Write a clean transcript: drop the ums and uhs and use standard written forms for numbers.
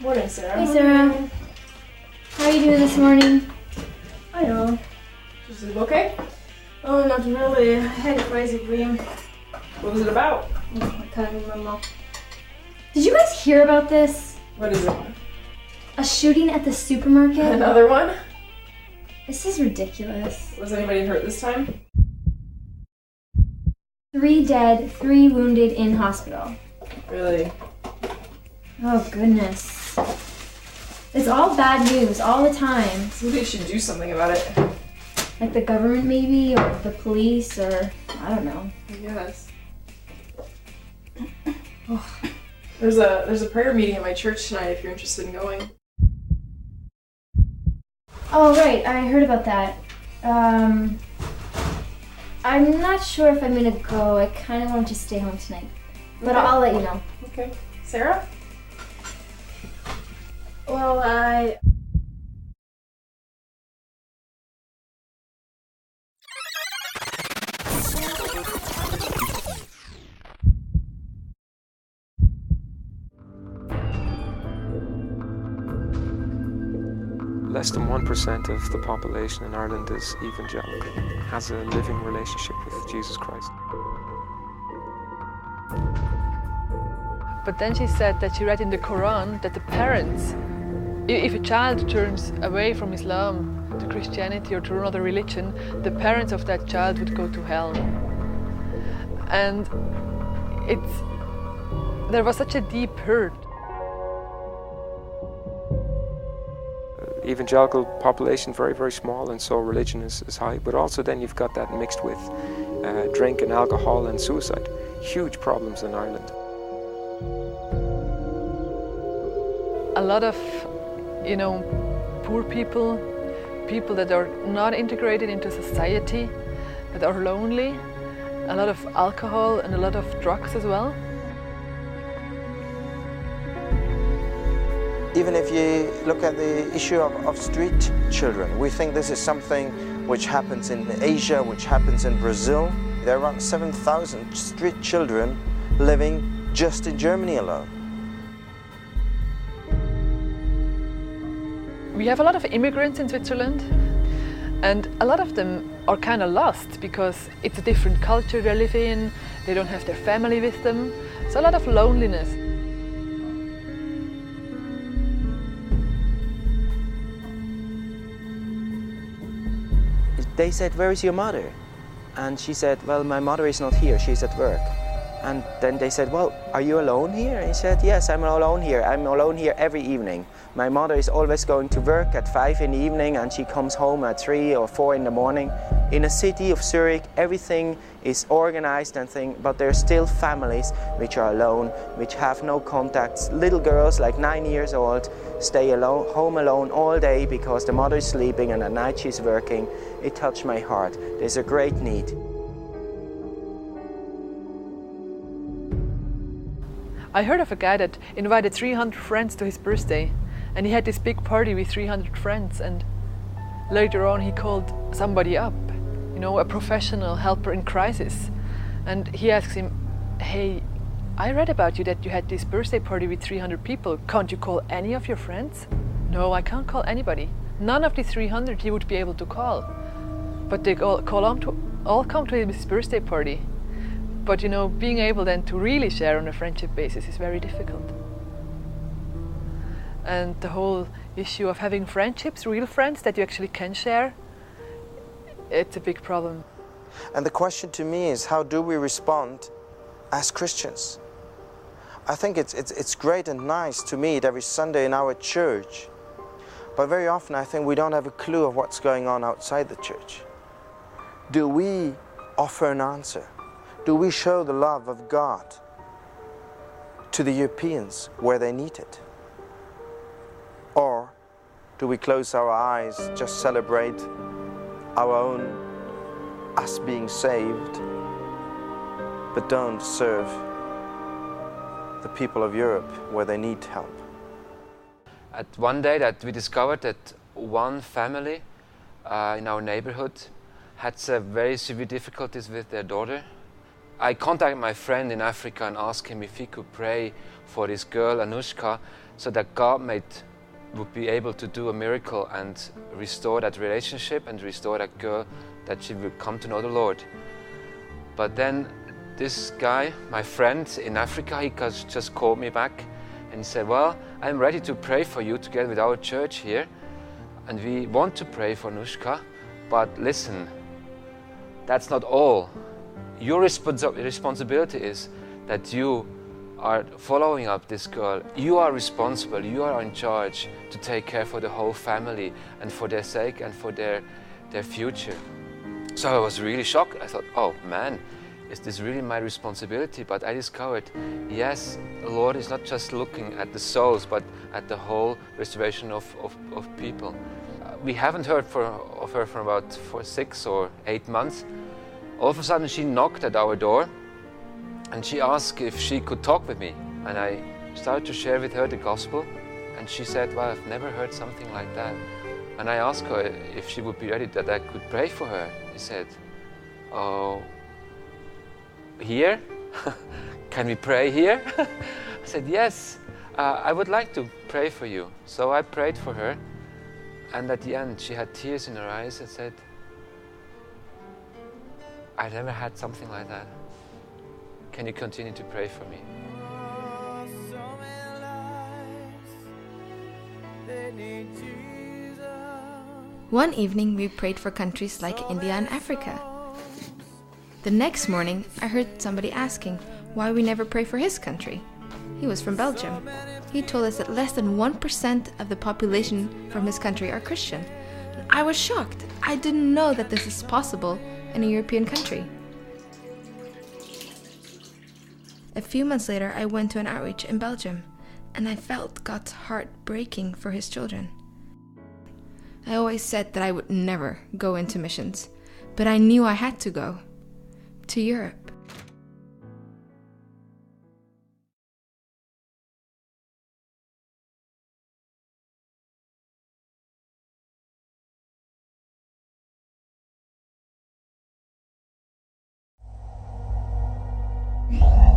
Morning, Sarah. Hey, Sarah. How are you doing this morning? I know. Is it okay? Oh, not really. I had a crazy dream. What was it about? I can't remember. Did you guys hear about this? What is it? A shooting at the supermarket? Another one? This is ridiculous. Was anybody hurt this time? 3 dead, 3 wounded in hospital. Really? Oh, goodness. It's all bad news all the time. Somebody should do something about it. Like the government maybe, or the police, or I don't know. I guess. There's a prayer meeting at my church tonight if you're interested in going. Oh, right, I heard about that. I'm not sure if I'm gonna go. I kind of want to stay home tonight. But Okay. I'll let you know. Okay. Sarah? Well, Less than 1% of the population in Ireland is evangelical, has a living relationship with Jesus Christ. But then she said that she read in the Quran that the parents, if a child turns away from Islam to Christianity or to another religion, the parents of that child would go to hell. And there was such a deep hurt. Evangelical population very, very small, and so religion is high. But also then you've got that mixed with drink and alcohol and suicide. Huge problems in Ireland. A lot of, poor people, people that are not integrated into society, that are lonely, a lot of alcohol and a lot of drugs as well. Even if you look at the issue of street children, we think this is something which happens in Asia, which happens in Brazil. There are around 7,000 street children living just in Germany alone. We have a lot of immigrants in Switzerland, and a lot of them are kind of lost because it's a different culture they live in, they don't have their family with them, so a lot of loneliness. They said, "Where is your mother?" And she said, "Well, my mother is not here, she's at work." And then they said, "Well, are you alone here?" And he said, "Yes, I'm alone here. I'm alone here every evening. My mother is always going to work at 5 in the evening and she comes home at 3 or 4 in the morning. In a city of Zurich, everything is organized and things, but there are still families which are alone, which have no contacts. Little girls like 9 years old stay alone, home alone all day because the mother is sleeping and at night she's working. It touched my heart. There's a great need." I heard of a guy that invited 300 friends to his birthday, and he had this big party with 300 friends, and later on he called somebody up, a professional helper in crisis, and he asked him, "Hey, I read about you that you had this birthday party with 300 people. Can't you call any of your friends?" "No, I can't call anybody. None of the 300 he would be able to call. But they all come to his birthday party." But being able then to really share on a friendship basis is very difficult. And the whole issue of having friendships, real friends that you actually can share, it's a big problem. And the question to me is, how do we respond as Christians? I think it's great and nice to meet every Sunday in our church, but very often I think we don't have a clue of what's going on outside the church. Do we offer an answer? Do we show the love of God to the Europeans where they need it? Or do we close our eyes, just celebrate our own, us being saved, but don't serve the people of Europe where they need help? At one day that we discovered that one family in our neighborhood had very severe difficulties with their daughter. I contacted my friend in Africa and asked him if he could pray for this girl, Anushka, so that God would be able to do a miracle and restore that relationship and restore that girl, that she would come to know the Lord. But then this guy, my friend in Africa, he just called me back and he said, well, I'm ready to pray for you together with our church here, and we want to pray for Anushka, but listen, that's not all. Your responsibility is that you are following up this girl. You are responsible, you are in charge to take care for the whole family and for their sake and for their future. So I was really shocked. I thought, oh man, is this really my responsibility? But I discovered, yes, the Lord is not just looking at the souls, but at the whole restoration of people. We haven't heard of her for about 6 or 8 months. All of a sudden she knocked at our door and she asked if she could talk with me. And I started to share with her the gospel, and she said, well, I've never heard something like that. And I asked her if she would be ready that I could pray for her. She said, oh, here? Can we pray here? I said, yes, I would like to pray for you. So I prayed for her, and at the end she had tears in her eyes and said, I never had something like that. Can you continue to pray for me? One evening we prayed for countries like India and Africa. The next morning I heard somebody asking why we never pray for his country. He was from Belgium. He told us that less than 1% of the population from his country are Christian. I was shocked. I didn't know that this is possible in a European country. A few months later I went to an outreach in Belgium, and I felt God's heart breaking for his children. I always said that I would never go into missions, but I knew I had to go to Europe. Yeah.